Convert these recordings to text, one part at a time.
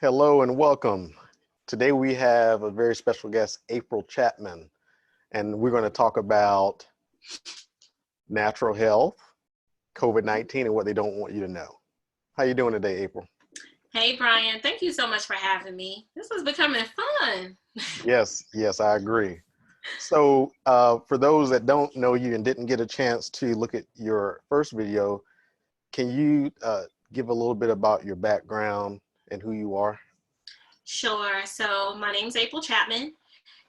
Hello and welcome. Today we have a very special guest, April Chapman, and we're going to talk about natural health, COVID-19, and what they don't want you to know. How you doing today, April? Hey, Brian, thank you so much for having me. This is becoming fun. Yes, I agree. So for those that don't know you and didn't get a chance to look at your first video, can you give a little bit about your background and who you are? Sure. So my name's April Chapman,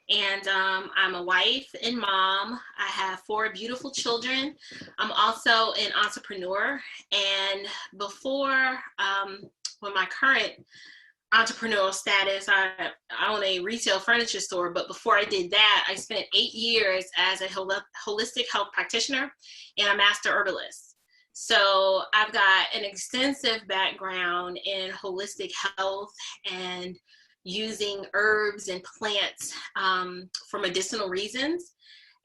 and I'm a wife and mom. I have four beautiful children. I'm also an entrepreneur. And before, with my current entrepreneurial status, I own a retail furniture store. But before I did that, I spent 8 years as a holistic health practitioner and a master herbalist. So I've got an extensive background in holistic health and using herbs and plants for medicinal reasons.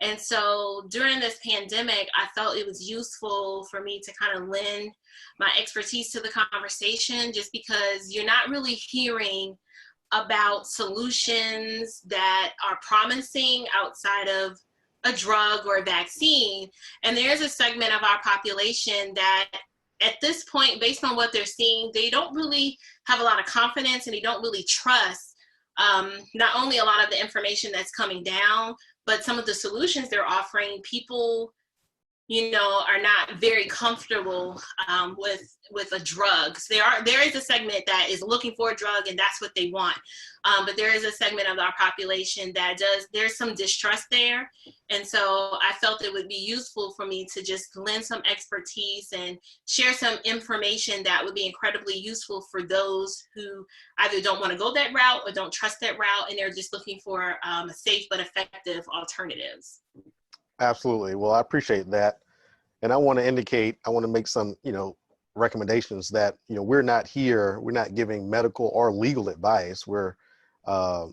And so during this pandemic, I felt it was useful for me to kind of lend my expertise to the conversation, just because you're not really hearing about solutions that are promising outside of a drug or a vaccine. And there's a segment of our population that at this point, based on what they're seeing, they don't really have a lot of confidence and they don't really trust not only a lot of the information that's coming down, but some of the solutions they're offering. People, are not very comfortable with a drug. So there is a segment that is looking for a drug and that's what they want. But there is a segment of our population there's some distrust there. And so I felt it would be useful for me to just lend some expertise and share some information that would be incredibly useful for those who either don't want to go that route or don't trust that route, and they're just looking for safe but effective alternatives. Absolutely. Well, I appreciate that. And I want to make some, recommendations that, we're not giving medical or legal advice. I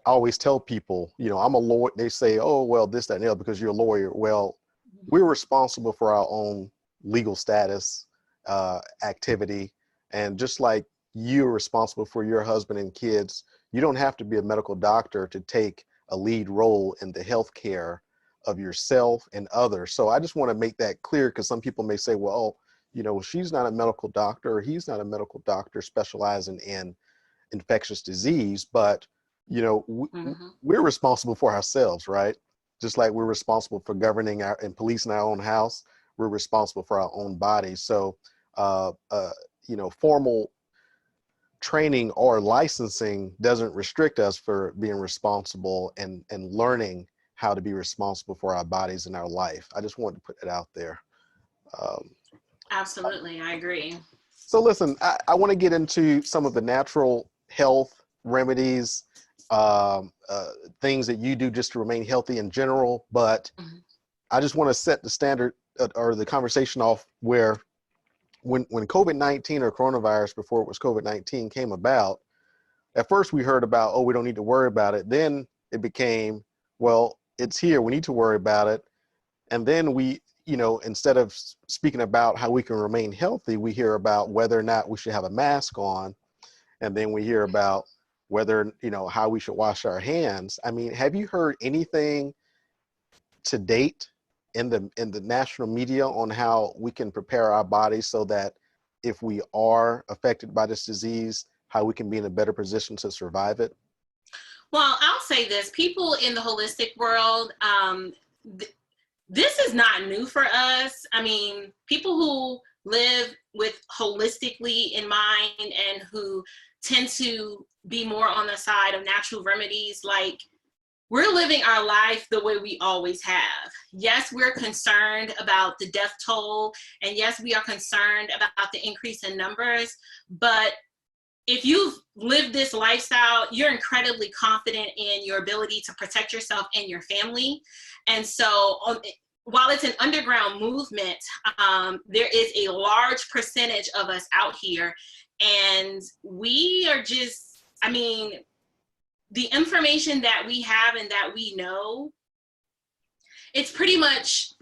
always tell people, I'm a lawyer. They say, oh, well, this, that, and the other, because you're a lawyer. Well, we're responsible for our own legal status, activity. And just like you're responsible for your husband and kids, you don't have to be a medical doctor to take a lead role in the healthcare of yourself and others. So I just want to make that clear, because some people may say, well, she's not a medical doctor or he's not a medical doctor specializing in infectious disease, but we're responsible for ourselves, right? Just like we're responsible for governing and policing our own house, we're responsible for our own bodies. So, formal training or licensing doesn't restrict us for being responsible and learning how to be responsible for our bodies and our life. I just wanted to put it out there. Absolutely, I agree. So listen, I want to get into some of the natural health remedies, things that you do just to remain healthy in general. But I just want to set the standard or the conversation off where when COVID-19 or coronavirus, before it was COVID-19, came about, at first we heard about, oh, we don't need to worry about it. Then it became, well, it's here, we need to worry about it. And then we, instead of speaking about how we can remain healthy, we hear about whether or not we should have a mask on. And then we hear about whether, how we should wash our hands. I mean, have you heard anything to date in the national media on how we can prepare our bodies so that if we are affected by this disease, how we can be in a better position to survive it? Well, I'll say this. People in the holistic world, this is not new for us. I mean, people who live with holistically in mind and who tend to be more on the side of natural remedies, like, we're living our life the way we always have. Yes, we're concerned about the death toll, and yes, we are concerned about the increase in numbers, but if you've lived this lifestyle, you're incredibly confident in your ability to protect yourself and your family. And so while it's an underground movement, there is a large percentage of us out here, and we are just, the information that we have and that we know, it's pretty much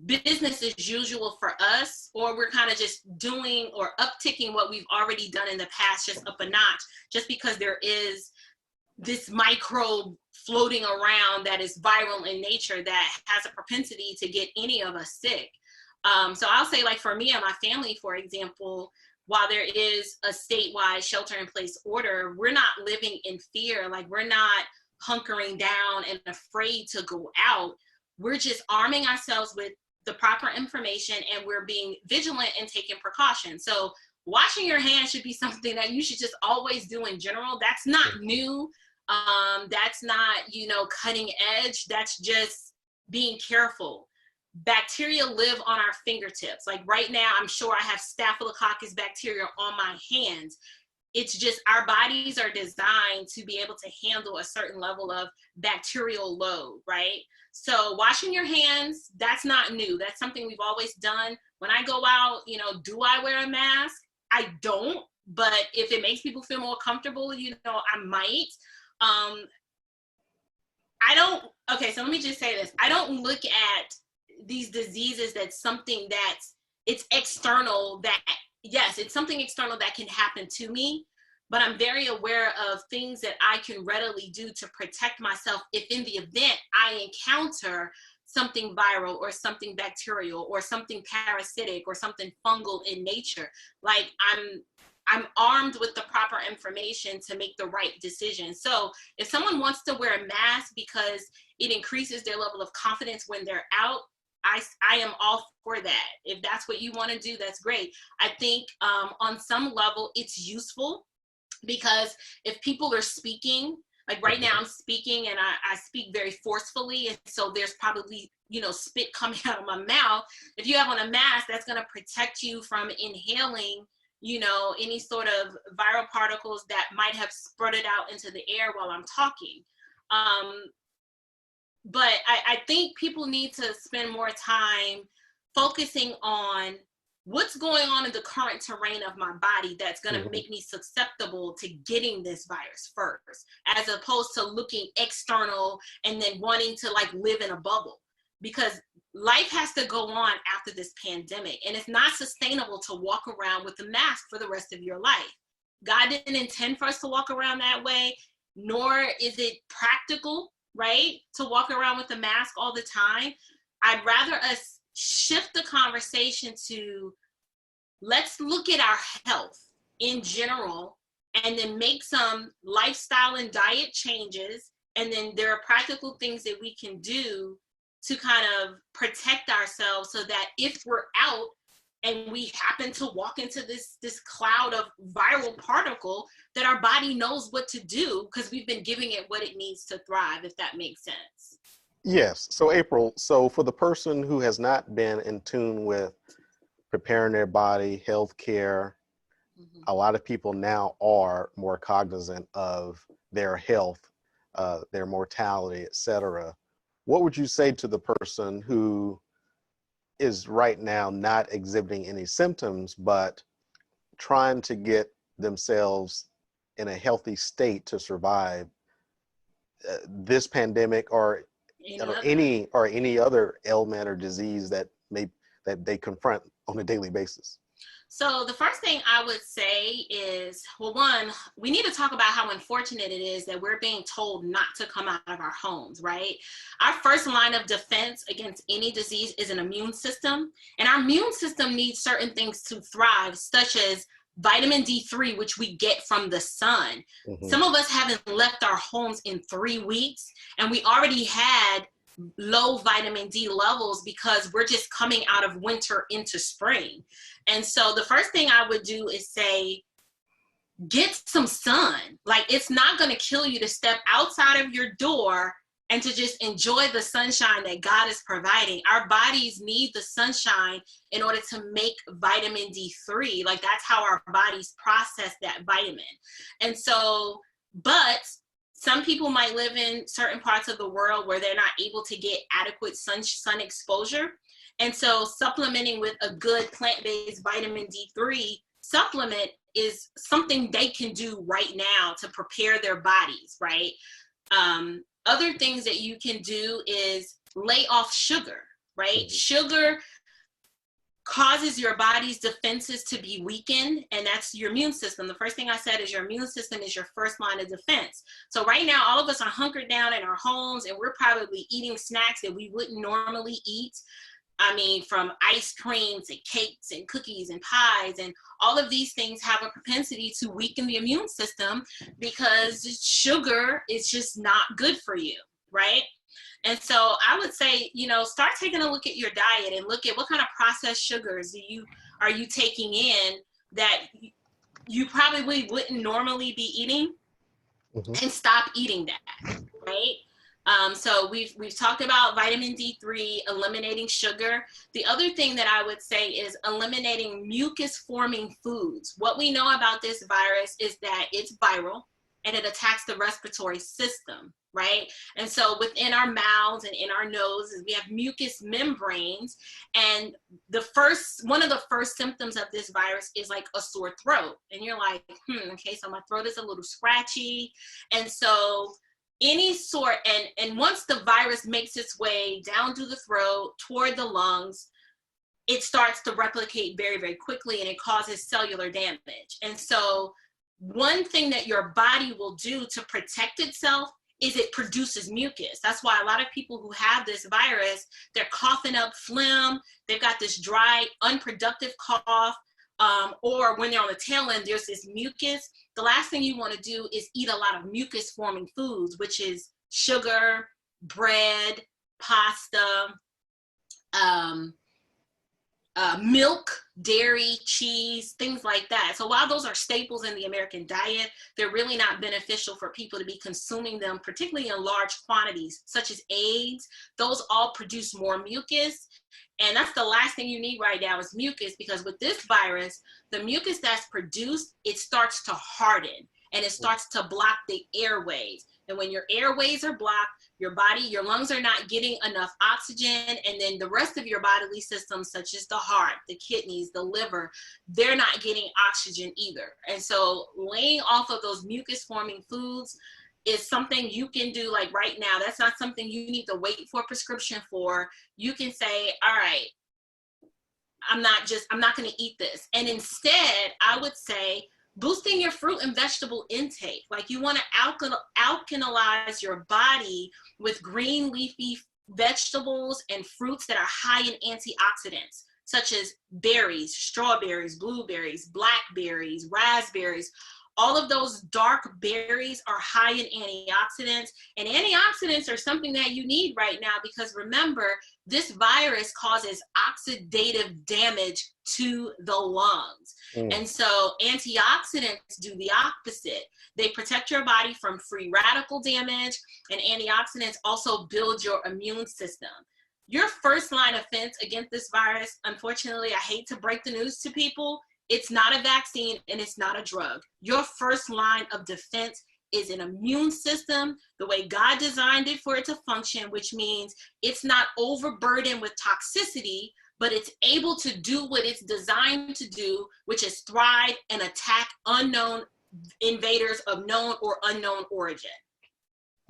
business as usual for us, or we're kind of just doing or upticking what we've already done in the past, just up a notch, just because there is this microbe floating around that is viral in nature that has a propensity to get any of us sick. So I'll say, like, for me and my family, for example, while there is a statewide shelter in place order, we're not living in fear. Like, we're not hunkering down and afraid to go out. We're just arming ourselves with the proper information, and we're being vigilant and taking precautions. So washing your hands should be something that you should just always do in general. That's not new. That's not, cutting edge. That's just being careful. Bacteria live on our fingertips. Like right now, I'm sure I have Staphylococcus bacteria on my hands. It's just our bodies are designed to be able to handle a certain level of bacterial load, right? So washing your hands, that's not new. That's something we've always done. When I go out, do I wear a mask? I don't, but if it makes people feel more comfortable, I might. Okay, so let me just say this. I don't look at these diseases that's something it's external, that yes, it's something external that can happen to me, but I'm very aware of things that I can readily do to protect myself if in the event I encounter something viral or something bacterial or something parasitic or something fungal in nature. Like I'm armed with the proper information to make the right decision. So if someone wants to wear a mask because it increases their level of confidence when they're out, I am all for that. If that's what you want to do, that's great. I think on some level it's useful, because if people are speaking, like right now I'm speaking and I speak very forcefully, and so there's probably spit coming out of my mouth. If you have on a mask, that's going to protect you from inhaling any sort of viral particles that might have spurted out into the air while I'm talking. But I think people need to spend more time focusing on what's going on in the current terrain of my body that's going to make me susceptible to getting this virus first, as opposed to looking external and then wanting to live in a bubble, because life has to go on after this pandemic, and it's not sustainable to walk around with a mask for the rest of your life. God didn't intend for us to walk around that way, nor is it practical, right, to walk around with a mask all the time. I'd rather us shift the conversation to, let's look at our health in general and then make some lifestyle and diet changes. And then there are practical things that we can do to kind of protect ourselves, so that if we're out and we happen to walk into this cloud of viral particle, that our body knows what to do, because we've been giving it what it needs to thrive, if that makes sense. Yes. So April, so for the person who has not been in tune with preparing their body, healthcare, a lot of people now are more cognizant of their health, their mortality, etc. What would you say to the person who is right now not exhibiting any symptoms, but trying to get themselves in a healthy state to survive this pandemic or any other ailment or disease that they confront on a daily basis? So the first thing I would say is, well, one, we need to talk about how unfortunate it is that we're being told not to come out of our homes, right? Our first line of defense against any disease is an immune system. And our immune system needs certain things to thrive, such as vitamin D3, which we get from the sun. Some of us haven't left our homes in 3 weeks, and we already had low vitamin D levels because we're just coming out of winter into spring. And so the first thing I would do is say, get some sun. Like, it's not going to kill you to step outside of your door and to just enjoy the sunshine that God is providing. Our bodies need the sunshine in order to make vitamin D3. Like, that's how our bodies process that vitamin. And so, but some people might live in certain parts of the world where they're not able to get adequate sun exposure. And so supplementing with a good plant-based vitamin D3 supplement is something they can do right now to prepare their bodies, right? Other things that you can do is lay off sugar. right? Sugar causes your body's defenses to be weakened, and that's your immune system. The first thing I said is your immune system is your first line of defense. So right now, all of us are hunkered down in our homes, and we're probably eating snacks that we wouldn't normally eat. I mean, from ice creams and cakes and cookies and pies, and all of these things have a propensity to weaken the immune system because sugar is just not good for you, right? And so I would say, start taking a look at your diet and look at what kind of processed sugars are you taking in that you probably wouldn't normally be eating, and stop eating that, right? So we've talked about vitamin D3, eliminating sugar. The other thing that I would say is eliminating mucus-forming foods. What we know about this virus is that it's viral and it attacks the respiratory system, right? And so within our mouths and in our noses, we have mucous membranes. And one of the first symptoms of this virus is like a sore throat. And you're like, okay, so my throat is a little scratchy. And so any sort, and once the virus makes its way down through the throat toward the lungs, it starts to replicate very, very quickly, and it causes cellular damage. And so one thing that your body will do to protect itself is it produces mucus. That's why a lot of people who have this virus, they're coughing up phlegm, they've got this dry, unproductive cough, or when they're on the tail end, there's this mucus. The last thing you want to do is eat a lot of mucus-forming foods, which is sugar, bread, pasta, milk, dairy, cheese, things like that. So while those are staples in the American diet, they're really not beneficial for people to be consuming them, particularly in large quantities, such as eggs. Those all produce more mucus. And that's the last thing you need right now is mucus, because with this virus, the mucus that's produced, it starts to harden and it starts to block the airways. And when your airways are blocked, your lungs are not getting enough oxygen, and then the rest of your bodily systems, such as the heart, the kidneys, the liver, they're not getting oxygen either. And so laying off of those mucus-forming foods is something you can do like right now. That's not something you need to wait for a prescription for. You can say, all right, I'm not going to eat this. And instead, I would say, boosting your fruit and vegetable intake. Like, you want to alkalize your body with green leafy vegetables and fruits that are high in antioxidants, such as berries, strawberries, blueberries, blackberries, raspberries. All of those dark berries are high in antioxidants, and antioxidants are something that you need right now, because remember, this virus causes oxidative damage to the lungs. And so antioxidants do the opposite. They protect your body from free radical damage, and antioxidants also build your immune system. Your first line of defense against this virus, unfortunately, I hate to break the news to people, it's not a vaccine and it's not a drug. Your first line of defense is an immune system, the way God designed it for it to function, which means it's not overburdened with toxicity, but it's able to do what it's designed to do, which is thrive and attack unknown invaders of known or unknown origin.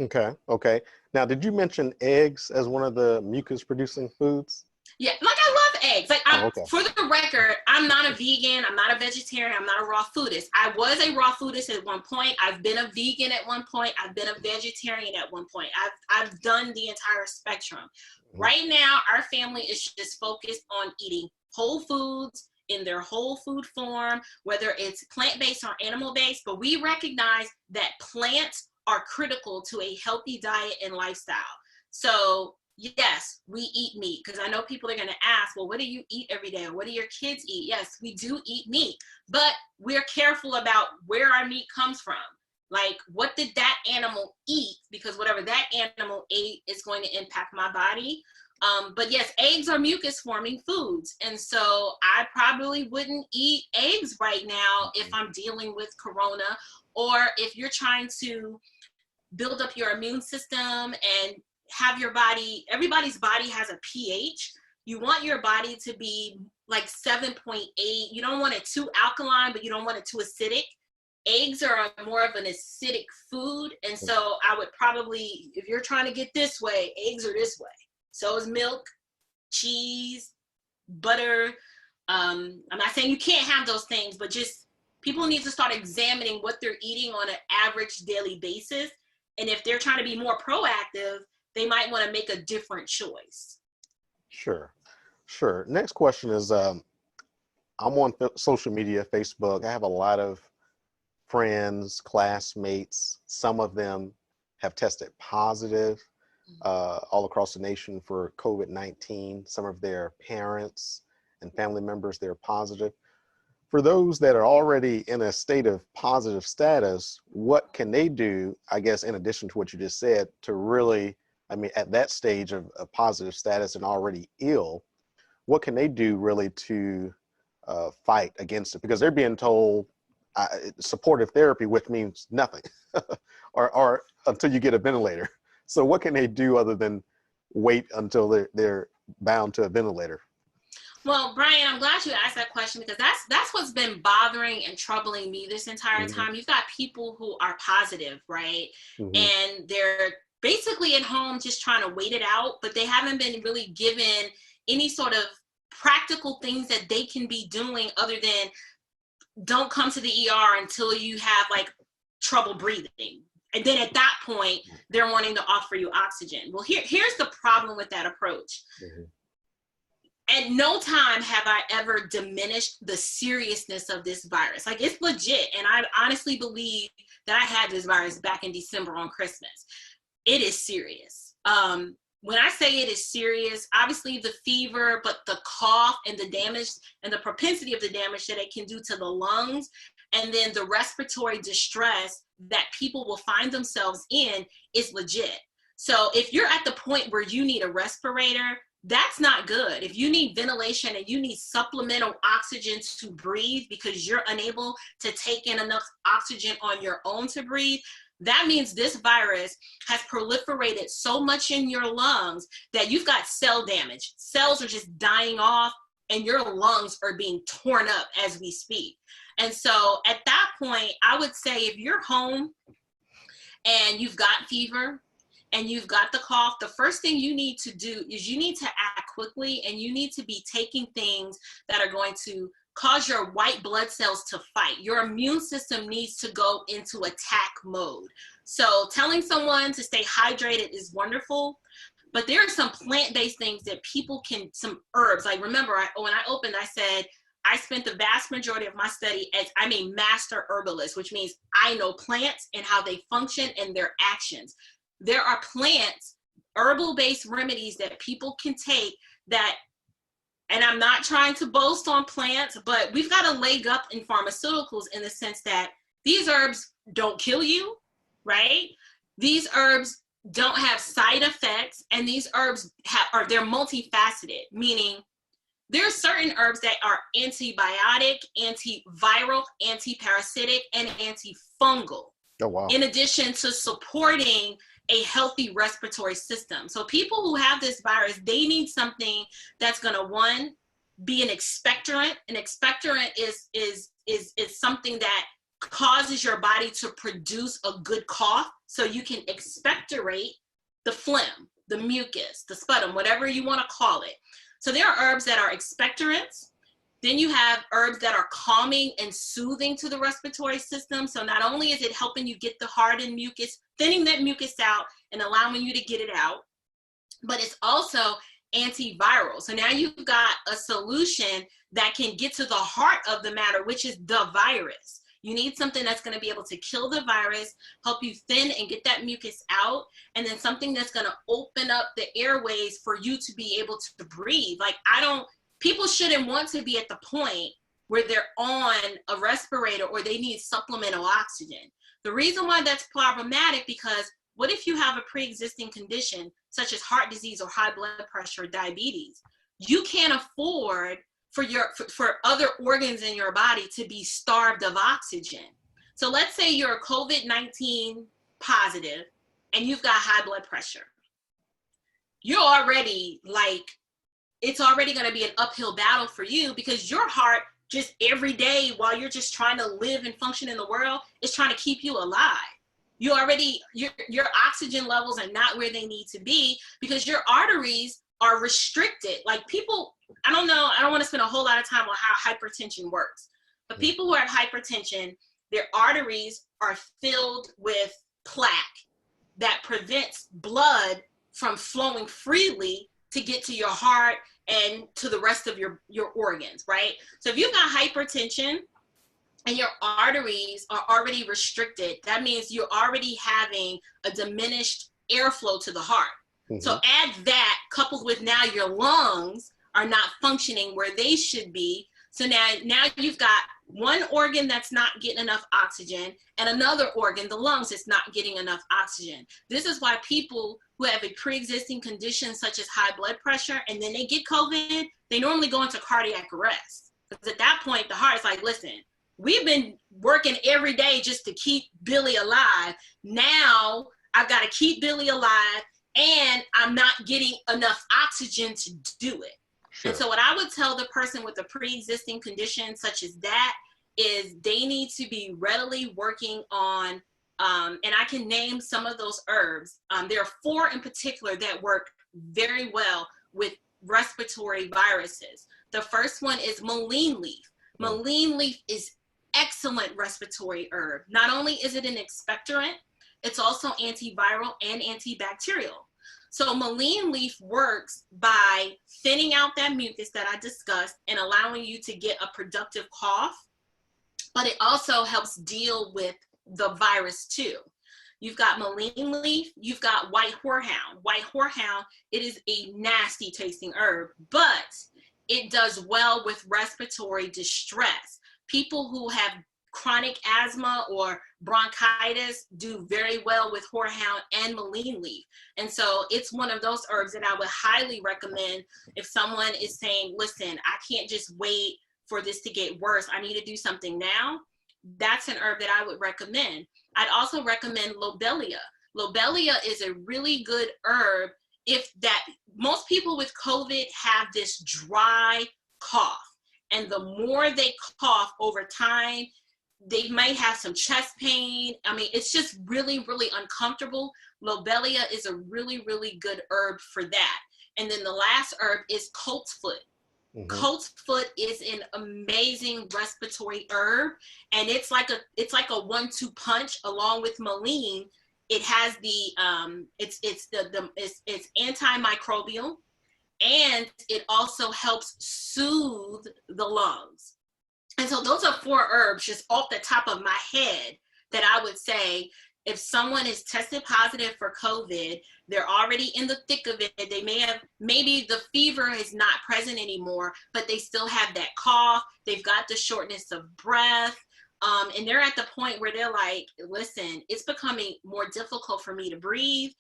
Okay. Now, did you mention eggs as one of the mucus-producing foods? Yeah, like, I love eggs. Like, okay. For the record, I'm not a vegan. I'm not a vegetarian. I'm not a raw foodist. I was a raw foodist at one point. I've been a vegan at one point. I've been a vegetarian at one point. I've done the entire spectrum. Right now, our family is just focused on eating whole foods in their whole food form, whether it's plant-based or animal-based. But we recognize that plants are critical to a healthy diet and lifestyle. So yes, we eat meat, because I know people are going to ask, well, what do you eat every day? Or what do your kids eat? Yes, we do eat meat, but we're careful about where our meat comes from. Like, what did that animal eat? Because whatever that animal ate is going to impact my body. But yes, eggs are mucus-forming foods. And so I probably wouldn't eat eggs right now if I'm dealing with corona, or if you're trying to build up your immune system and have your body, everybody's body has a pH. You want your body to be like 7.8. You don't want it too alkaline, but you don't want it too acidic. Eggs are more of an acidic food. And so I would probably, if you're trying to get this way, eggs are this way. So is milk. cheese, butter. I'm not saying you can't have those things, but just people need to start examining what they're eating on an average daily basis. And if they're trying to be more proactive, they might want to make a different choice. Sure. Next question is, I'm on social media, Facebook. I have a lot of friends, classmates. Some of them have tested positive all across the nation for COVID-19. Some of their parents and family members, they're positive. For those that are already in a state of positive status, what can they do, I guess, in addition to what you just said, to really, I mean, at that stage of a positive status and already ill, what can they do really to fight against it? Because they're being told supportive therapy, which means nothing, or until you get a ventilator. So what can they do other than wait until they're bound to a ventilator? Well, Brian, I'm glad you asked that question, because that's what's been bothering and troubling me this entire time. You've got people who are positive, right? And they're basically at home just trying to wait it out, but they haven't been really given any sort of practical things that they can be doing other than don't come to the ER until you have like trouble breathing. And then at that point, they're wanting to offer you oxygen. Well, here's the problem with that approach. At no time have I ever diminished the seriousness of this virus. Like, it's legit. And I honestly believe that I had this virus back in December on Christmas. It is serious. When I say it is serious, obviously the fever, but the cough and the damage and the propensity of the damage that it can do to the lungs, and then the respiratory distress that people will find themselves in is legit. So if you're at the point where you need a respirator, that's not good. If you need ventilation and you need supplemental oxygen to breathe because you're unable to take in enough oxygen on your own to breathe, that means this virus has proliferated so much in your lungs that you've got cell damage. Cells are just dying off and your lungs are being torn up as we speak. And so at that point, I would say if you're home and you've got fever and you've got the cough, the first thing you need to do is you need to act quickly, and you need to be taking things that are going to cause your white blood cells to fight. Your immune system needs to go into attack mode. So telling someone to stay hydrated is wonderful, but there are some plant-based things that people can, some herbs. Like, remember, when I opened, I said, I spent the vast majority of my study as I'm a master herbalist, which means I know plants and how they function and their actions. There are plants, herbal-based remedies that people can take that, and I'm not trying to boast on plants, but we've got a leg up in pharmaceuticals in the sense that these herbs don't kill you, right? These herbs don't have side effects, and these herbs they're multifaceted, meaning there are certain herbs that are antibiotic, antiviral, antiparasitic, and antifungal. Oh, wow. In addition to supporting a healthy respiratory system. So people who have this virus, they need something that's going to, one, be an expectorant. An expectorant is something that causes your body to produce a good cough, so you can expectorate the phlegm, the mucus, the sputum, whatever you want to call it. So there are herbs that are expectorants. Then you have herbs that are calming and soothing to the respiratory system. So not only is it helping you get the hardened mucus, thinning that mucus out and allowing you to get it out, but it's also antiviral. So now you've got a solution that can get to the heart of the matter, which is the virus. You need something that's going to be able to kill the virus, help you thin and get that mucus out, and then something that's going to open up the airways for you to be able to breathe. Like, people shouldn't want to be at the point where they're on a respirator or they need supplemental oxygen. The reason why that's problematic, because what if you have a pre-existing condition such as heart disease or high blood pressure or diabetes? You can't afford for other organs in your body to be starved of oxygen. So let's say you're COVID-19 positive and you've got high blood pressure. You're already it's already going to be an uphill battle for you, because your heart just every day while you're just trying to live and function in the world is trying to keep you alive. Your oxygen levels are not where they need to be because your arteries are restricted. Like people, I don't know, I don't want to spend a whole lot of time on how hypertension works, but people who have hypertension, their arteries are filled with plaque that prevents blood from flowing freely to get to your heart and to the rest of your organs, right? So if you've got hypertension and your arteries are already restricted, that means you're already having a diminished airflow to the heart. So add that coupled with now your lungs are not functioning where they should be. So now you've got one organ that's not getting enough oxygen and another organ, the lungs, is not getting enough oxygen. This is why people who have a pre-existing condition such as high blood pressure and then they get COVID, they normally go into cardiac arrest. Because at that point, the heart is like, listen, we've been working every day just to keep Billy alive. Now I've got to keep Billy alive and I'm not getting enough oxygen to do it. Sure. And so what I would tell the person with a pre-existing condition such as that is they need to be readily working on, and I can name some of those herbs. There are 4 in particular that work very well with respiratory viruses. The first one is mullein leaf. Mullein leaf is excellent respiratory herb. Not only is it an expectorant, it's also antiviral and antibacterial. So mullein leaf works by thinning out that mucus that I discussed and allowing you to get a productive cough, but it also helps deal with the virus too. You've got mullein leaf, you've got white horehound. White horehound, it is a nasty tasting herb, but it does well with respiratory distress. People who have chronic asthma or bronchitis do very well with horehound and mullein leaf. And so it's one of those herbs that I would highly recommend if someone is saying, listen, I can't just wait for this to get worse. I need to do something now. That's an herb that I would recommend. I'd also recommend lobelia. Lobelia is a really good herb if that most people with COVID have this dry cough. And the more they cough over time, they might have some chest pain. I mean, it's just really, really uncomfortable. Lobelia is a really, really good herb for that. And then the last herb is colt's foot. Colt's foot is an amazing respiratory herb, and it's like a 1-2 punch along with mullein. It has the it's antimicrobial, and it also helps soothe the lungs. And so those are 4 herbs just off the top of my head that I would say if someone is tested positive for COVID, they're already in the thick of it. They maybe the fever is not present anymore, but they still have that cough. They've got the shortness of breath. And they're at the point where they're like, listen, it's becoming more difficult for me to breathe.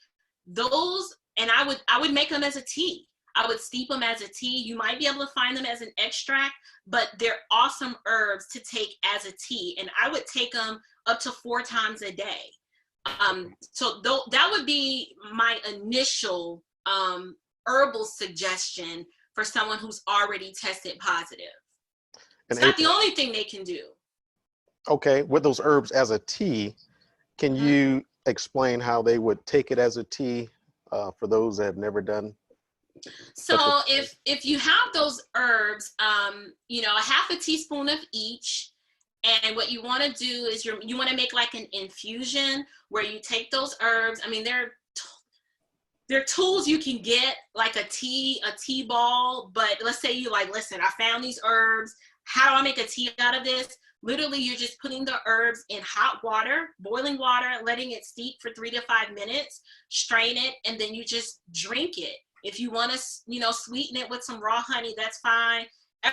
Those, and I would make them as a tea. I would steep them as a tea. You might be able to find them as an extract, but they're awesome herbs to take as a tea. And I would take them up to 4 times a day. So that would be my initial herbal suggestion for someone who's already tested positive. It's not the only thing they can do. Okay, with those herbs as a tea, can you explain how they would take it as a tea for those that have never done? So if you have those herbs, a half a teaspoon of each. And what you want to do is you want to make like an infusion where you take those herbs. I mean, they're tools you can get, like a tea ball. But let's say you like, listen, I found these herbs. How do I make a tea out of this? Literally, you're just putting the herbs in hot water, boiling water, letting it steep for 3 to 5 minutes, strain it, and then you just drink it. If you want to, sweeten it with some raw honey, that's fine.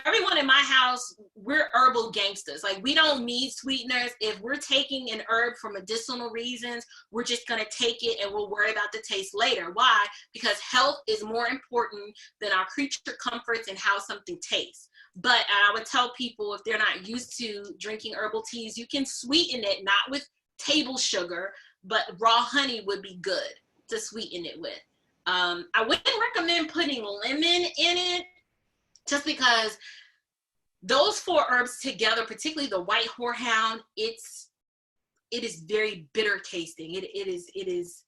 Everyone in my house, we're herbal gangsters. Like, we don't need sweeteners. If we're taking an herb for medicinal reasons, we're just going to take it and we'll worry about the taste later. Why? Because health is more important than our creature comforts and how something tastes. But I would tell people, if they're not used to drinking herbal teas, you can sweeten it, not with table sugar, but raw honey would be good to sweeten it with. I wouldn't recommend putting lemon in it, just because those 4 herbs together, particularly the white horehound, it is very bitter tasting. It is.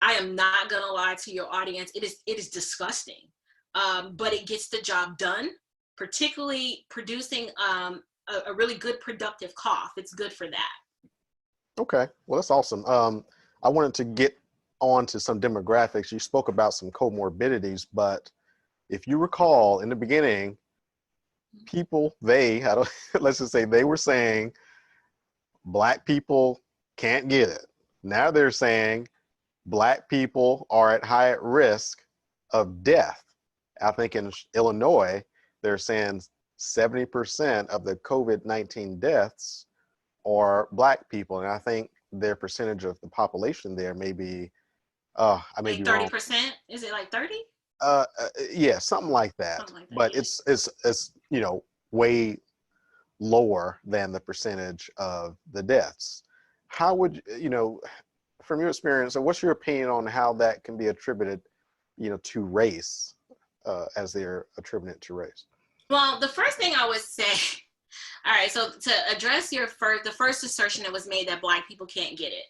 I am not gonna lie to your audience. It is disgusting. but it gets the job done, particularly producing a really good productive cough. It's good for that. Okay, well, that's awesome. I wanted to get on to some demographics. You spoke about some comorbidities, but if you recall in the beginning, people, let's just say they were saying Black people can't get it. Now they're saying Black people are at high risk of death. I think in Illinois, they're saying 70% of the COVID-19 deaths are Black people. And I think their percentage of the population there may be, I may Like be wrong. 30%? Is it like 30? Yeah, something like that. Something like that, But yeah. it's way lower than the percentage of the deaths. How would from your experience, and what's your opinion on how that can be attributed, to race, as they're attributed to race? Well, the first thing I would say, all right, so to address the first assertion that was made that Black people can't get it.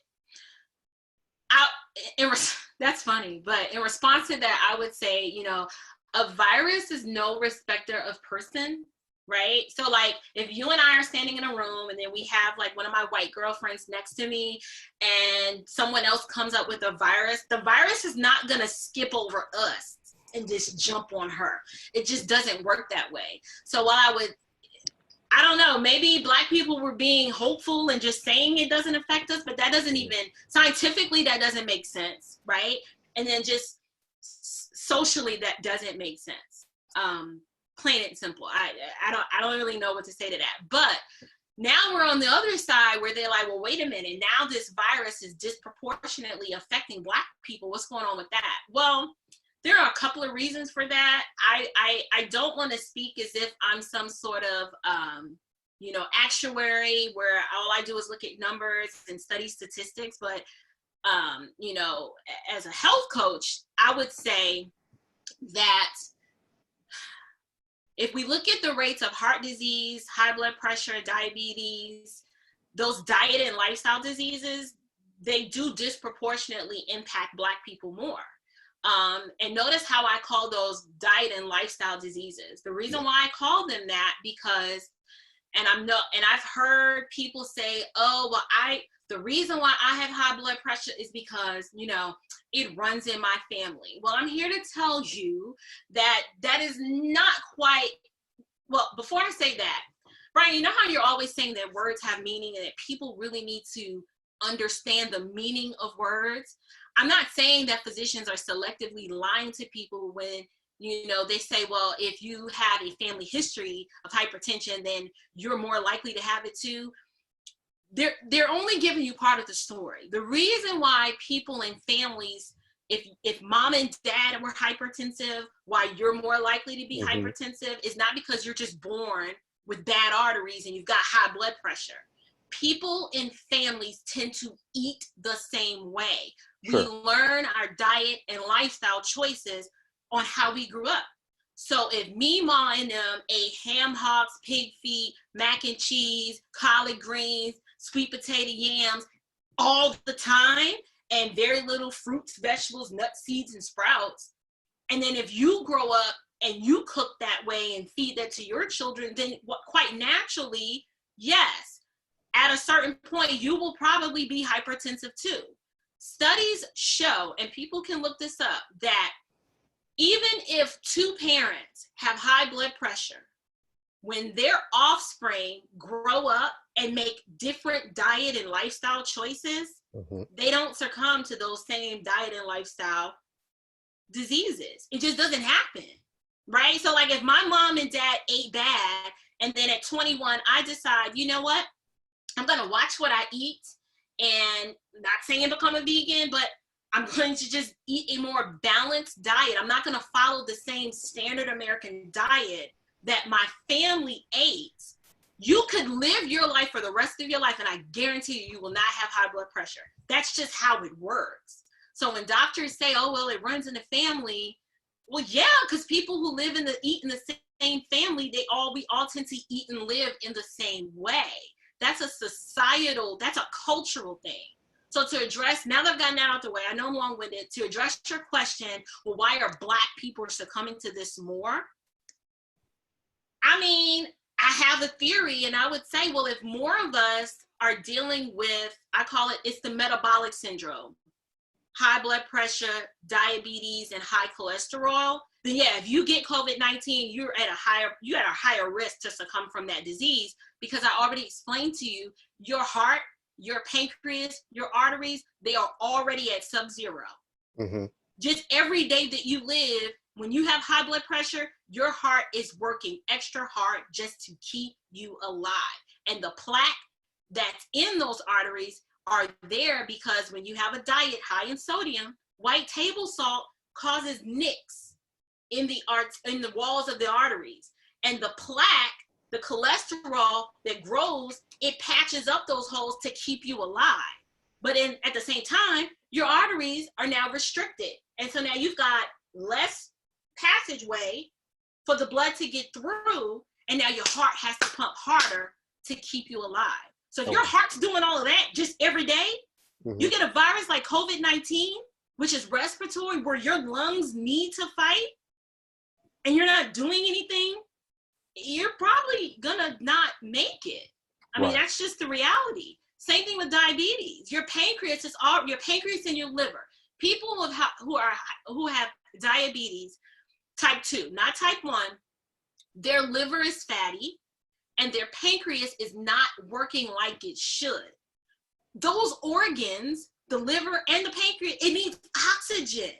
That's funny, but in response to that, I would say, a virus is no respecter of person, right? So like if you and I are standing in a room and then we have like one of my white girlfriends next to me and someone else comes up with a virus, the virus is not going to skip over us and just jump on her. It just doesn't work that way. So while I don't know, maybe Black people were being hopeful and just saying it doesn't affect us, but that doesn't even, scientifically, that doesn't make sense, right? And then just socially, that doesn't make sense. Plain and simple. I don't really know what to say to that. But now we're on the other side where they're like, well, wait a minute. Now this virus is disproportionately affecting Black people. What's going on with that? Well, there are a couple of reasons for that. I don't want to speak as if I'm some sort of, actuary where all I do is look at numbers and study statistics. But, as a health coach, I would say that if we look at the rates of heart disease, high blood pressure, diabetes, those diet and lifestyle diseases, they do disproportionately impact Black people more. And notice how I call those diet and lifestyle diseases. The reason why I call them that, because, and I've heard people say, oh, well, the reason why I have high blood pressure is because, it runs in my family. Well, I'm here to tell you that is not quite, well, before I say that, Brian, you know how you're always saying that words have meaning and that people really need to understand the meaning of words? I'm not saying that physicians are selectively lying to people when, they say, well, if you have a family history of hypertension, then you're more likely to have it too. They're only giving you part of the story. The reason why people and families, if mom and dad were hypertensive, why you're more likely to be hypertensive is not because you're just born with bad arteries and you've got high blood pressure. People in families tend to eat the same way. Sure. We learn our diet and lifestyle choices on how we grew up. So if me, ma, and them ate ham hocks, pig feet, mac and cheese, collard greens, sweet potato yams all the time, and very little fruits, vegetables, nuts, seeds, and sprouts, and then if you grow up and you cook that way and feed that to your children, then quite naturally, yes, at a certain point, you will probably be hypertensive too. Studies show, and people can look this up, that even if two parents have high blood pressure, when their offspring grow up and make different diet and lifestyle choices, they don't succumb to those same diet and lifestyle diseases. It just doesn't happen, right? So like if my mom and dad ate bad, and then at 21, I decide, you know what? I'm going to watch what I eat, and not saying become a vegan, but I'm going to just eat a more balanced diet. I'm not going to follow the same standard American diet that my family ate. You could live your life for the rest of your life, and I guarantee you will not have high blood pressure. That's just how it works. So when doctors say, oh, well, it runs in the family, well, yeah, because people who eat in the same family, we all tend to eat and live in the same way. That's a societal, that's a cultural thing. So to address, now that I've gotten that out the way, I know I'm long-winded, to address your question, well, why are Black people succumbing to this more? I mean, I have a theory, and I would say, well, if more of us are dealing with, I call it's the metabolic syndrome, high blood pressure, diabetes, and high cholesterol, then yeah, if you get COVID-19, you're at a higher risk to succumb from that disease, because I already explained to you, your heart, your pancreas, your arteries, they are already at sub-zero. Mm-hmm. Just every day that you live, when you have high blood pressure, your heart is working extra hard just to keep you alive. And the plaque that's in those arteries are there because when you have a diet high in sodium, white table salt causes nicks in the walls of the arteries. And the plaque, the cholesterol that grows, it patches up those holes to keep you alive. But at the same time, your arteries are now restricted. And so now you've got less passageway for the blood to get through, and now your heart has to pump harder to keep you alive. So if your heart's doing all of that just every day, mm-hmm. you get a virus like COVID-19, which is respiratory, where your lungs need to fight, and you're not doing anything, you're probably gonna not make it. I mean, that's just the reality. Same thing with diabetes. Your pancreas and your liver. People who have diabetes, type 2, not type 1, their liver is fatty and their pancreas is not working like it should. Those organs, the liver and the pancreas, it needs oxygen.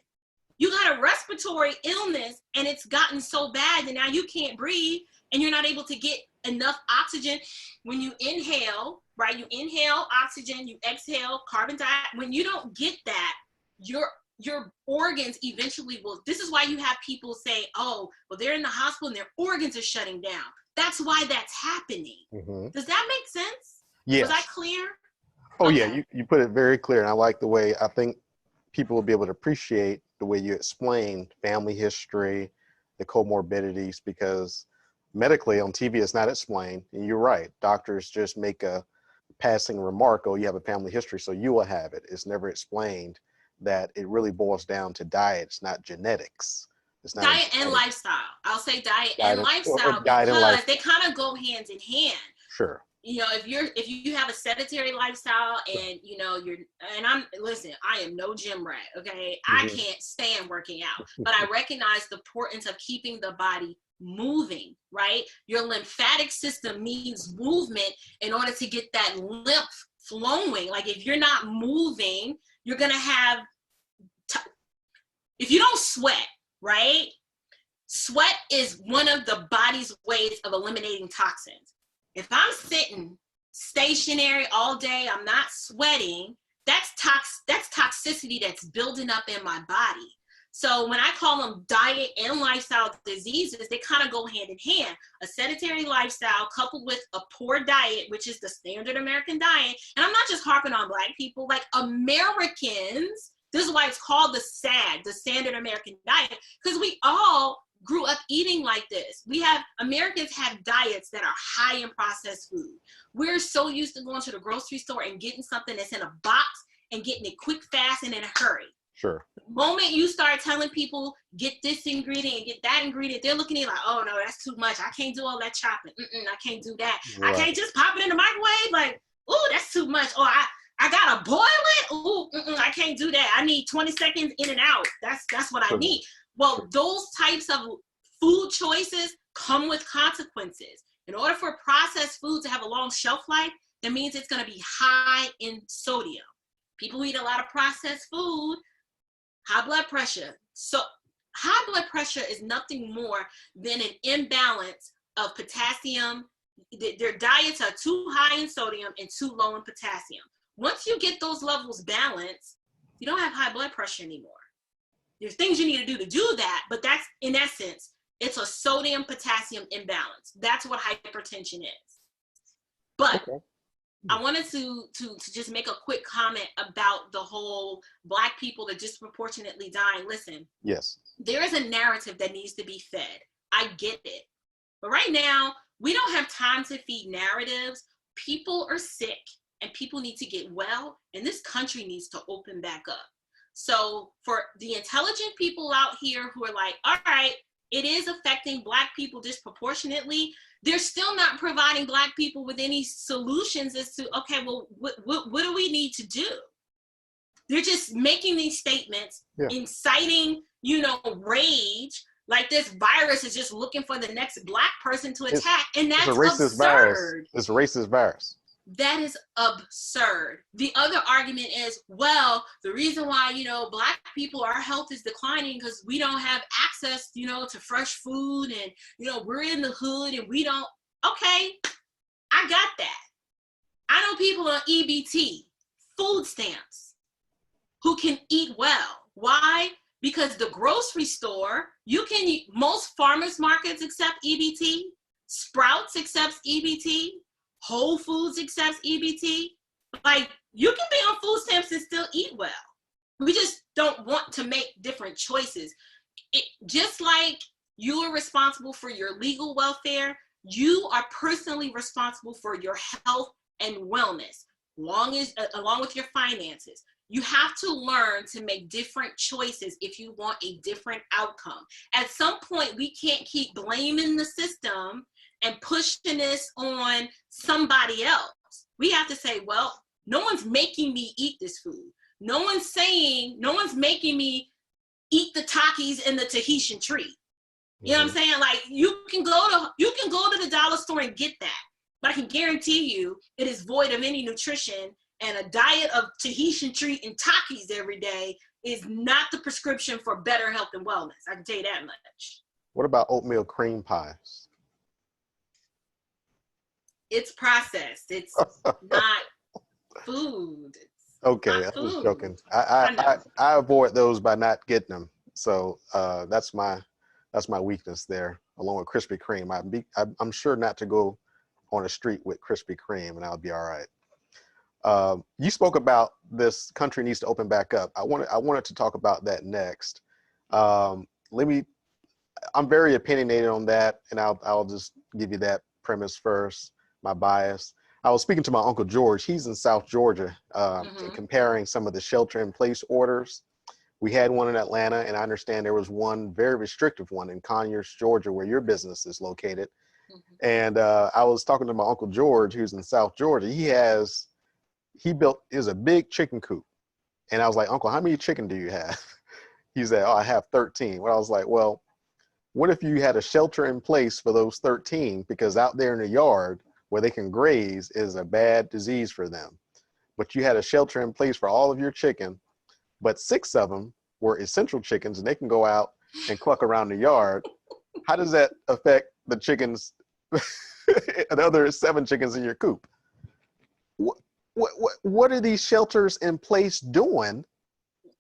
You got a respiratory illness and it's gotten so bad that now you can't breathe and you're not able to get enough oxygen. When you inhale, right? You inhale oxygen, you exhale carbon dioxide. When you don't get that, your organs eventually will. This is why you have people say, oh, well, they're in the hospital and their organs are shutting down. That's why that's happening. Mm-hmm. Does that make sense? Yes. Was that clear? Oh, okay. Yeah, you put it very clear. And I like the way, I think people will be able to appreciate the way you explained family history, the comorbidities, because medically on TV it's not explained. And you're right. Doctors just make a passing remark, oh, you have a family history, so you will have it. It's never explained that it really boils down to diet. It's not genetics. It's not diet and lifestyle. I'll say diet and lifestyle because they kind of go hand in hand. Sure. You know, if you have a sedentary lifestyle and you know I am no gym rat, okay? Mm-hmm. I can't stand working out, but I recognize the importance of keeping the body moving, right? Your lymphatic system needs movement in order to get that lymph flowing. Like if you're not moving, you're gonna have if you don't sweat, right? Sweat is one of the body's ways of eliminating toxins. If I'm sitting stationary all day, I'm not sweating, that's toxicity that's building up in my body. So when I call them diet and lifestyle diseases, they kind of go hand in hand. A sedentary lifestyle coupled with a poor diet, which is the standard American diet. And I'm not just harping on Black people, like Americans, this is why it's called the SAD, the standard American diet, because we all grew up eating like this. Americans have diets that are high in processed food. We're so used to going to the grocery store and getting something that's in a box and getting it quick, fast, and in a hurry. Sure. The moment you start telling people, get this ingredient and get that ingredient, they're looking at you like, oh no, that's too much. I can't do all that chopping. I can't do that. Right. I can't just pop it in the microwave. Like, oh, that's too much. Or I gotta boil it. Oh, I can't do that. I need 20 seconds in and out. That's what I need. Well, those types of food choices come with consequences. In order for processed food to have a long shelf life, that means it's going to be high in sodium. People who eat a lot of processed food, high blood pressure. So high blood pressure is nothing more than an imbalance of potassium. Their diets are too high in sodium and too low in potassium. Once you get those levels balanced, you don't have high blood pressure anymore. There's things you need to do that, but that's, in essence, it's a sodium potassium imbalance. That's what hypertension is. But okay. I wanted to just make a quick comment about the whole Black people that disproportionately dying. Listen, yes, there is a narrative that needs to be fed. I get it. But right now, we don't have time to feed narratives. People are sick. and people need to get well, and this country needs to open back up. So for the intelligent people out here who are like, all right, it is affecting Black people disproportionately, they're still not providing Black people with any solutions as to, okay, well, what do we need to do? They're just making these statements, inciting, rage, like this virus is just looking for the next Black person to attack. And that's absurd. Virus. It's a racist virus. That is absurd. The other argument is, well, the reason why, Black people, our health is declining because we don't have access, to fresh food, and, we're in the hood and we don't. Okay, I got that. I know people on EBT, food stamps, who can eat well. Why? Because the grocery store, most farmers markets accept EBT, Sprouts accepts EBT, Whole Foods accepts EBT. Like, you can be on food stamps and still eat well. We just don't want to make different choices. Just like you are responsible for your legal welfare, you are personally responsible for your health and wellness, along with your finances. You have to learn to make different choices if you want a different outcome. At some point, we can't keep blaming the system and pushing this on somebody else. We have to say, well, no one's making me eat this food. No one's making me eat the Takis and the Tahitian treat. You know what I'm saying? Like, you can go to the dollar store and get that, but I can guarantee you it is void of any nutrition, and a diet of Tahitian treat and Takis every day is not the prescription for better health and wellness. I can tell you that much. What about oatmeal cream pies? It's processed. It's not food. Okay, I was joking. I avoid those by not getting them. So that's my weakness there, along with Krispy Kreme. I'm sure not to go on a street with Krispy Kreme, and I'll be all right. You spoke about this country needs to open back up. I wanted to talk about that next. I'm very opinionated on that, and I'll just give you that premise first. My bias. I was speaking to my Uncle George. He's in South Georgia, and comparing some of the shelter-in-place orders. We had one in Atlanta, and I understand there was one very restrictive one in Conyers, Georgia, where your business is located. And I was talking to my Uncle George, who's in South Georgia. He built a big chicken coop, and I was like, Uncle, how many chicken do you have? He said, I have 13. Well, I was like, well, what if you had a shelter in place for those 13? Because out there in the yard where they can graze is a bad disease for them. But you had a shelter in place for all of your chicken, but 6 of them were essential chickens, and they can go out and cluck around the yard. How does that affect the chickens, the other 7 chickens in your coop? What are these shelters in place doing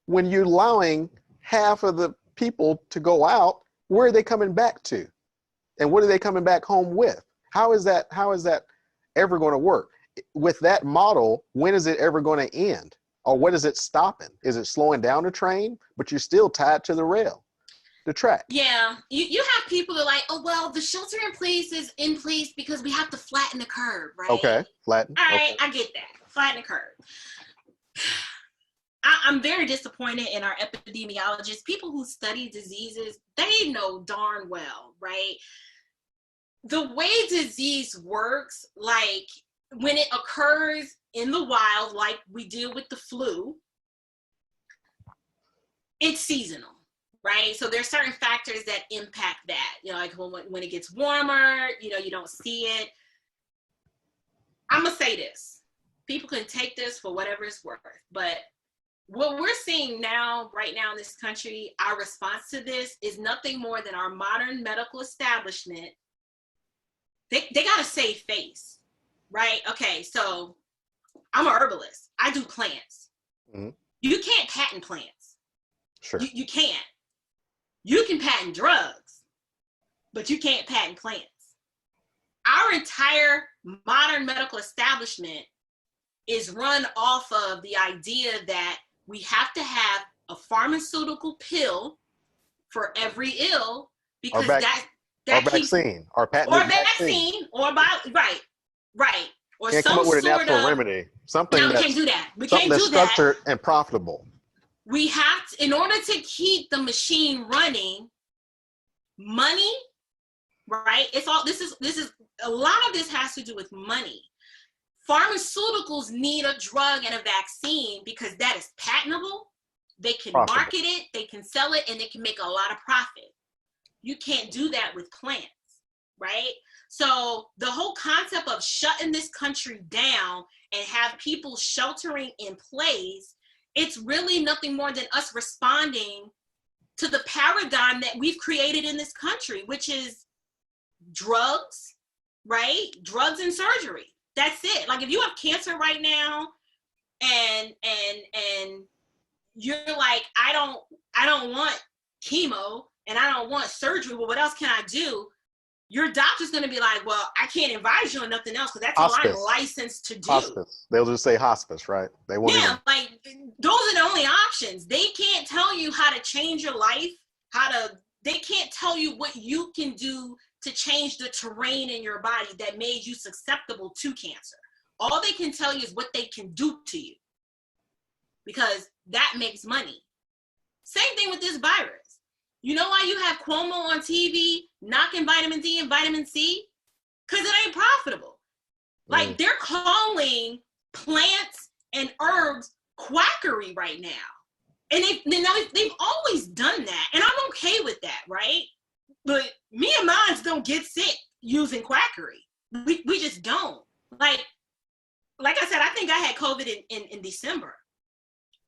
when you're allowing half of the people to go out? Where are they coming back to? And what are they coming back home with? How is that ever going to work? With that model, when is it ever going to end? Or what is it stopping? Is it slowing down the train? But you're still tied to the rail, the track. Yeah, you have people that are like, oh, well, the shelter in place is in place because we have to flatten the curve, right? Okay, flatten. All right, okay. I get that. Flatten the curve. I'm very disappointed in our epidemiologists, people who study diseases. They know darn well, right? The way disease works, like when it occurs in the wild, like we deal with the flu, it's seasonal, right? So there's certain factors that impact that. Like when it gets warmer, you don't see it. I'm gonna say this. People can take this for whatever it's worth, but what we're seeing right now in this country, our response to this is nothing more than our modern medical establishment. They got to save face, right? Okay, so I'm a herbalist. I do plants. Mm-hmm. You can't patent plants. Sure. You can't. You can patent drugs, but you can't patent plants. Our entire modern medical establishment is run off of the idea that we have to have a pharmaceutical pill for every ill because that vaccine, or patented vaccine, or right. or can't come some up with a sort natural of remedy. Something no, we that's can't do that. We something can't that's do that. structured and profitable. We have to, in order to keep the machine running, money, right? It's all this is a lot of this has to do with money. Pharmaceuticals need a drug and a vaccine because that is patentable. They can market it, they can sell it, and they can make a lot of profit. You can't do that with plants, right? So the whole concept of shutting this country down and have people sheltering in place, it's really nothing more than us responding to the paradigm that we've created in this country, which is drugs, right? Drugs and surgery. That's it. Like if you have cancer right now and you're like, I don't want chemo and I don't want surgery, well, what else can I do? Your doctor's going to be like, well, I can't advise you on nothing else because that's Hospice. all I'm licensed to do. Hospice. They'll just say hospice, right? They won't even... like those are the only options. They can't tell you how to change your life, they can't tell you what you can do to change the terrain in your body that made you susceptible to cancer. All they can tell you is what they can do to you because that makes money. Same thing with this virus. You know why you have Cuomo on TV knocking vitamin D and vitamin C? Because it ain't profitable. Like they're calling plants and herbs quackery right now. And they've always done that. And I'm okay with that, right? But me and mine don't get sick using quackery. We just don't. Like I said, I think I had COVID in December.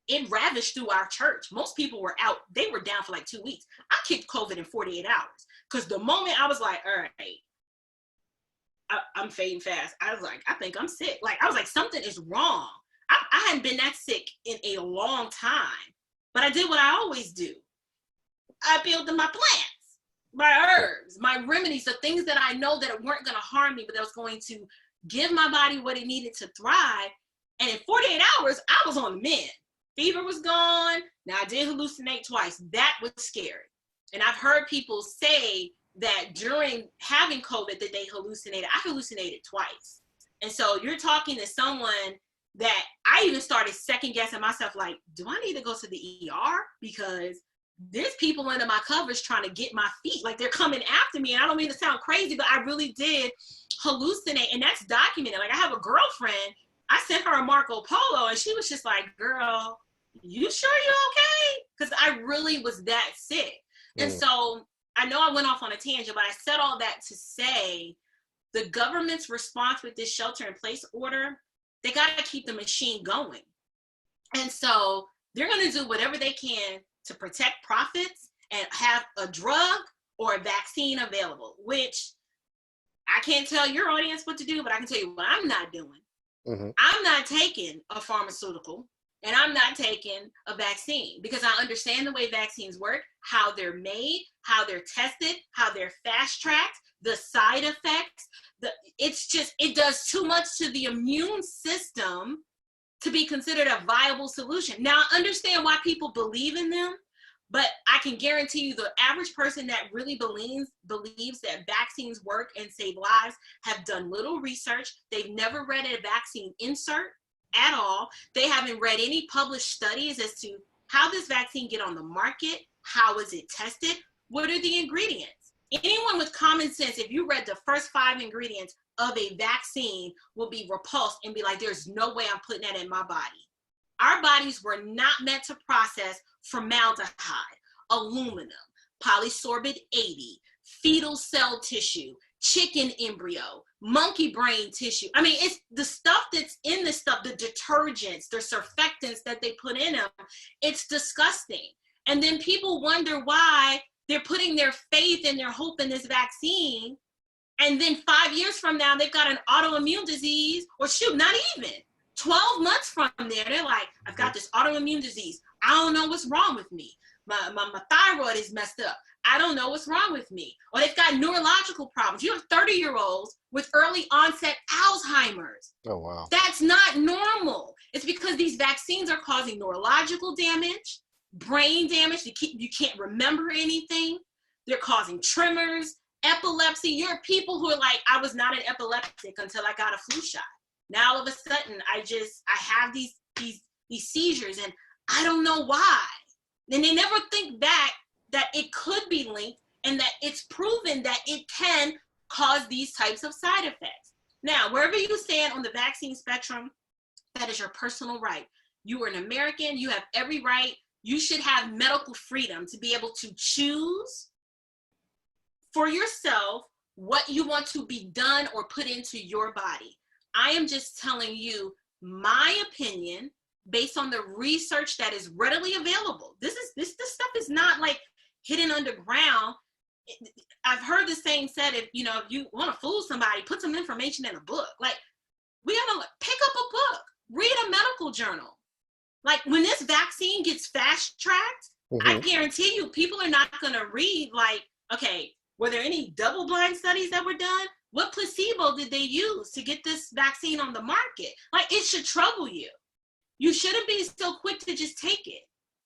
It ravaged through our church. Most people were out. They were down for like 2 weeks. I kicked COVID in 48 hours. Because the moment I was like, all right, I'm fading fast. I was like, I think I'm sick. Like, I was like, something is wrong. I hadn't been that sick in a long time. But I did what I always do. I built my plants, my herbs, my remedies, the things that I know that weren't going to harm me, but that was going to give my body what it needed to thrive. And in 48 hours, I was on the mend. Fever was gone. Now I did hallucinate twice. That was scary. And I've heard people say that during having COVID that they hallucinated. I hallucinated twice. And so you're talking to someone that I even started second guessing myself, like, do I need to go to the ER? Because there's people under my covers trying to get my feet. Like they're coming after me. And I don't mean to sound crazy, but I really did hallucinate. And that's documented. Like I have a girlfriend, I sent her a Marco Polo and she was just like, girl, you sure you're okay? Because I really was that sick. And so I know I went off on a tangent, but I said all that to say the government's response with this shelter in place order, they got to keep the machine going. And so they're going to do whatever they can to protect profits and have a drug or a vaccine available, which I can't tell your audience what to do, but I can tell you what I'm not doing. I'm not taking a pharmaceutical and I'm not taking a vaccine because I understand the way vaccines work, how they're made, how they're tested, how they're fast-tracked, the side effects. It does too much to the immune system to be considered a viable solution. Now, I understand why people believe in them, but I can guarantee you the average person that really believes that vaccines work and save lives have done little research. They've never read a vaccine insert at all. They haven't read any published studies as to how this vaccine get on the market, how is it tested, what are the ingredients. Anyone with common sense, if you read the first 5 ingredients of a vaccine, will be repulsed and be like, there's no way I'm putting that in my body. Our bodies were not meant to process formaldehyde, aluminum, polysorbate 80, fetal cell tissue, chicken embryo, monkey brain tissue. I mean, it's the stuff that's in this stuff, the detergents, the surfactants that they put in them. It's disgusting. And then people wonder why they're putting their faith and their hope in this vaccine. And then 5 years from now, they've got an autoimmune disease, or shoot, not even 12 months from there, they're like, I've got this autoimmune disease. I don't know what's wrong with me. My thyroid is messed up. I don't know what's wrong with me. Or they've got neurological problems. You have 30-year-olds with early onset Alzheimer's. Oh, wow. That's not normal. It's because these vaccines are causing neurological damage, brain damage. You can't remember anything. They're causing tremors, epilepsy. You're people who are like, I was not an epileptic until I got a flu shot. Now all of a sudden I have these seizures and I don't know why. And they never think back that it could be linked and that it's proven that it can cause these types of side effects. Now, wherever you stand on the vaccine spectrum, that is your personal right. You are an American, you have every right. You should have medical freedom to be able to choose for yourself what you want to be done or put into your body. I am just telling you my opinion based on the research that is readily available. This stuff is not like hidden underground. I've heard the saying said, if you want to fool somebody, put some information in a book. Like, we gotta pick up a book, read a medical journal. Like, when this vaccine gets fast tracked, I guarantee you people are not gonna read like, okay, were there any double-blind studies that were done? What placebo did they use to get this vaccine on the market? Like, it should trouble you. You shouldn't be so quick to just take it.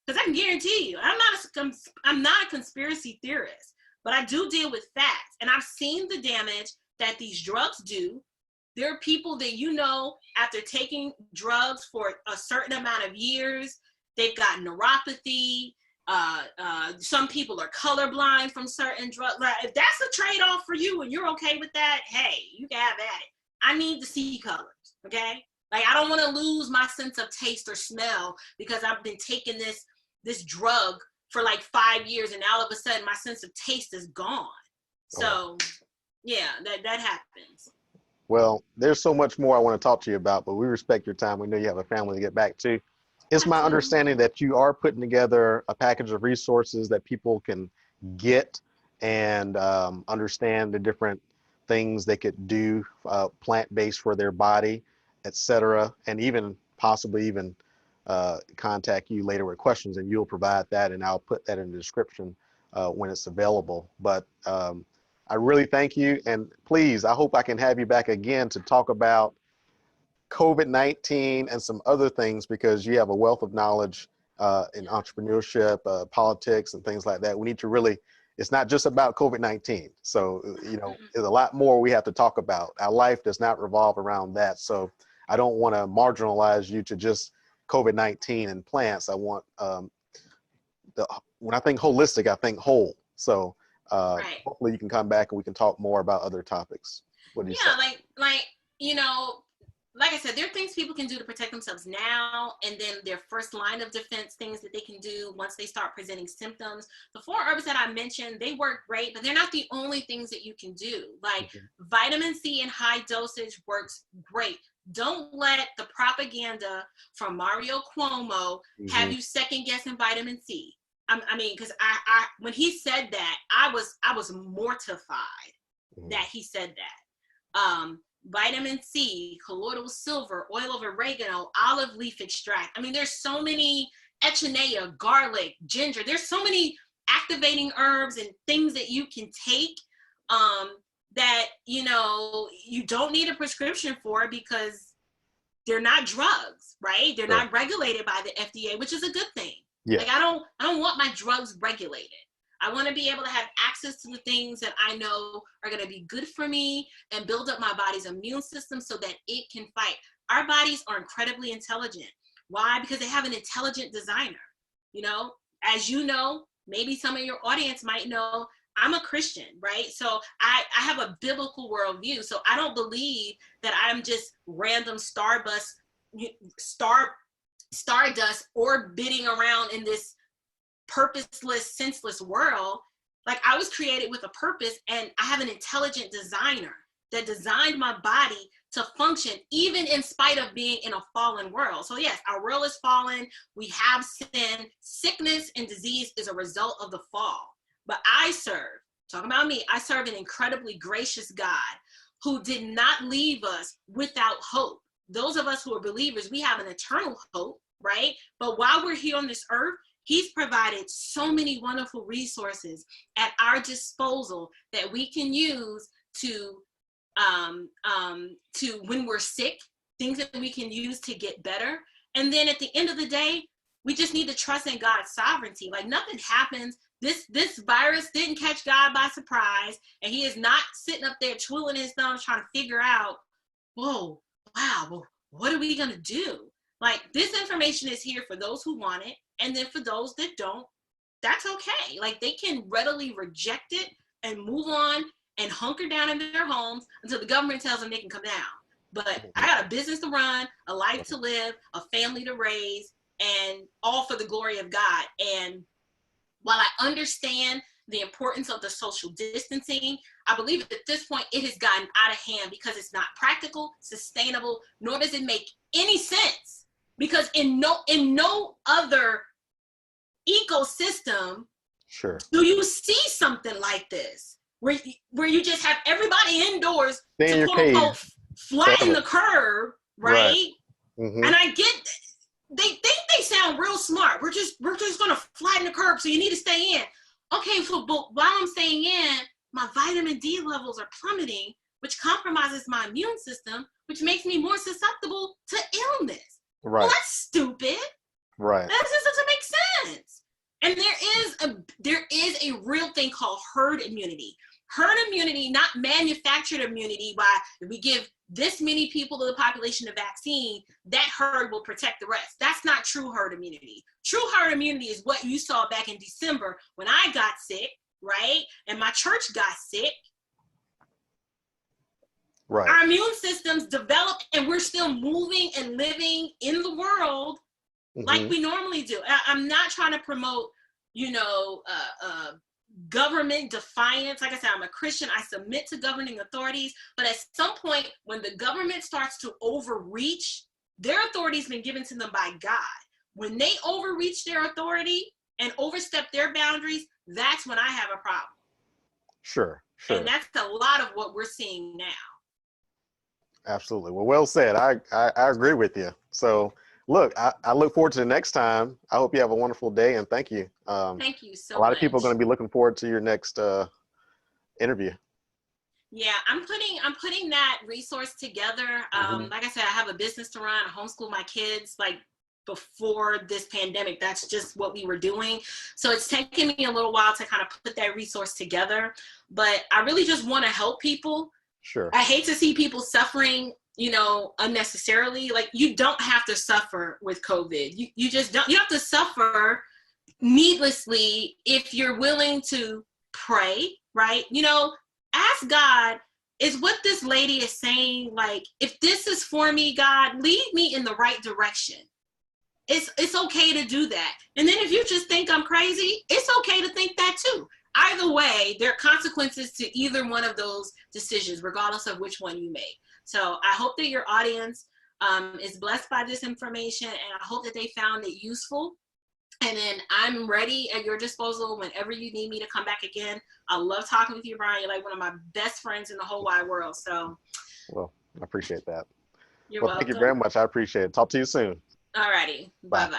Because I can guarantee you, I'm not a conspiracy theorist, but I do deal with facts. And I've seen the damage that these drugs do. There are people that, after taking drugs for a certain amount of years, they've got neuropathy. Some people are colorblind from certain drugs. Like, if that's a trade-off for you and you're okay with that, hey, you can have at it. I need to see colors, okay? Like, I don't want to lose my sense of taste or smell because I've been taking this drug for like 5 years and all of a sudden my sense of taste is gone. So yeah, that happens. Well, there's so much more I want to talk to you about, but we respect your time. We know you have a family to get back to. It's my understanding that you are putting together a package of resources that people can get and understand the different things they could do plant-based for their body, etc., and even possibly contact you later with questions, and you'll provide that, and I'll put that in the description when it's available. But I really thank you, and please, I hope I can have you back again to talk about COVID-19 and some other things, because you have a wealth of knowledge in entrepreneurship, politics, and things like that. We need to really, it's not just about COVID-19. So, there's a lot more we have to talk about. Our life does not revolve around that. So I don't want to marginalize you to just COVID-19 and plants. I want, when I think holistic, I think whole. So Right. hopefully you can come back and we can talk more about other topics. What do you say? Like I said, there are things people can do to protect themselves now, and then their first line of defense, things that they can do once they start presenting symptoms. The 4 herbs that I mentioned, they work great, but they're not the only things that you can do. Like vitamin C in high dosage works great. Don't let the propaganda from Mario Cuomo have you second guessing vitamin C. Because I when he said that, I was mortified that he said that. Vitamin C, colloidal silver, oil of oregano, olive leaf extract. There's so many, echinacea, garlic, ginger. There's so many activating herbs and things that you can take that, you don't need a prescription for, because they're not drugs, right? They're not regulated by the FDA, which is a good thing. Yeah. Like, I don't want my drugs regulated. I want to be able to have access to the things that I know are going to be good for me and build up my body's immune system so that it can fight. Our bodies are incredibly intelligent. Why? Because they have an intelligent designer. As you know, maybe some of your audience might know, I'm a Christian, right? So I have a biblical worldview. So I don't believe that I'm just random stardust orbiting around in this purposeless, senseless world. Like, I was created with a purpose, and I have an intelligent designer that designed my body to function even in spite of being in a fallen world. So yes, our world is fallen. We have sin. Sickness and disease is a result of the fall. But I serve an incredibly gracious God who did not leave us without hope. Those of us who are believers, we have an eternal hope, right? But while we're here on this earth, He's provided so many wonderful resources at our disposal that we can use to when we're sick, things that we can use to get better. And then at the end of the day, we just need to trust in God's sovereignty. Like, nothing happens. This virus didn't catch God by surprise, and He is not sitting up there twiddling his thumbs trying to figure out, whoa, wow, well, what are we going to do? Like, this information is here for those who want it. And then for those that don't, that's okay. Like, they can readily reject it and move on and hunker down in their homes until the government tells them they can come down. But I got a business to run, a life to live, a family to raise, and all for the glory of God. And while I understand the importance of the social distancing, I believe at this point it has gotten out of hand because it's not practical, sustainable, nor does it make any sense. Because in no other ecosystem do you see something like this, where you just have everybody indoors to quote unquote flatten the curve, right? Mm-hmm. And I get they think they sound real smart. We're just gonna flatten the curve, so you need to stay in. Okay, so but while I'm staying in, my vitamin D levels are plummeting, which compromises my immune system, which makes me more susceptible to illness. Right. Well, that's stupid. Right. That just doesn't make sense. And there is a real thing called herd immunity. Herd immunity, not manufactured immunity, by if we give this many people of the population a vaccine, that herd will protect the rest. That's not true herd immunity. True herd immunity is what you saw back in December when I got sick, right? And my church got sick. Right. Our immune systems developed, and we're still moving and living in the world like we normally do. I'm not trying to promote, government defiance. Like I said, I'm a Christian. I submit to governing authorities. But at some point, when the government starts to overreach, their authority has been given to them by God. When they overreach their authority and overstep their boundaries, that's when I have a problem. Sure. And that's a lot of what we're seeing now. Absolutely. Well said. I agree with you. So look, I look forward to the next time. I hope you have a wonderful day, and thank you. Thank you so much. A lot of people are going to be looking forward to your next interview. Yeah, I'm putting that resource together. Like I said, I have a business to run. I homeschool my kids. Like, before this pandemic, that's just what we were doing. So it's taken me a little while to kind of put that resource together. But I really just want to help people. Sure. I hate to see people suffering, unnecessarily. Like, you don't have to suffer with COVID. You just don't. You have to suffer needlessly if you're willing to pray, right? Ask God, is what this lady is saying, like, if this is for me, God, lead me in the right direction. It's okay to do that. And then if you just think I'm crazy, it's okay to think that too. Either way, there are consequences to either one of those decisions, regardless of which one you make. So I hope that your audience is blessed by this information, and I hope that they found it useful. And then I'm ready at your disposal whenever you need me to come back again. I love talking with you, Brian. You're like one of my best friends in the whole wide world. So, well, I appreciate that. You're welcome. Thank you very much. I appreciate it. Talk to you soon. All righty. Bye-bye.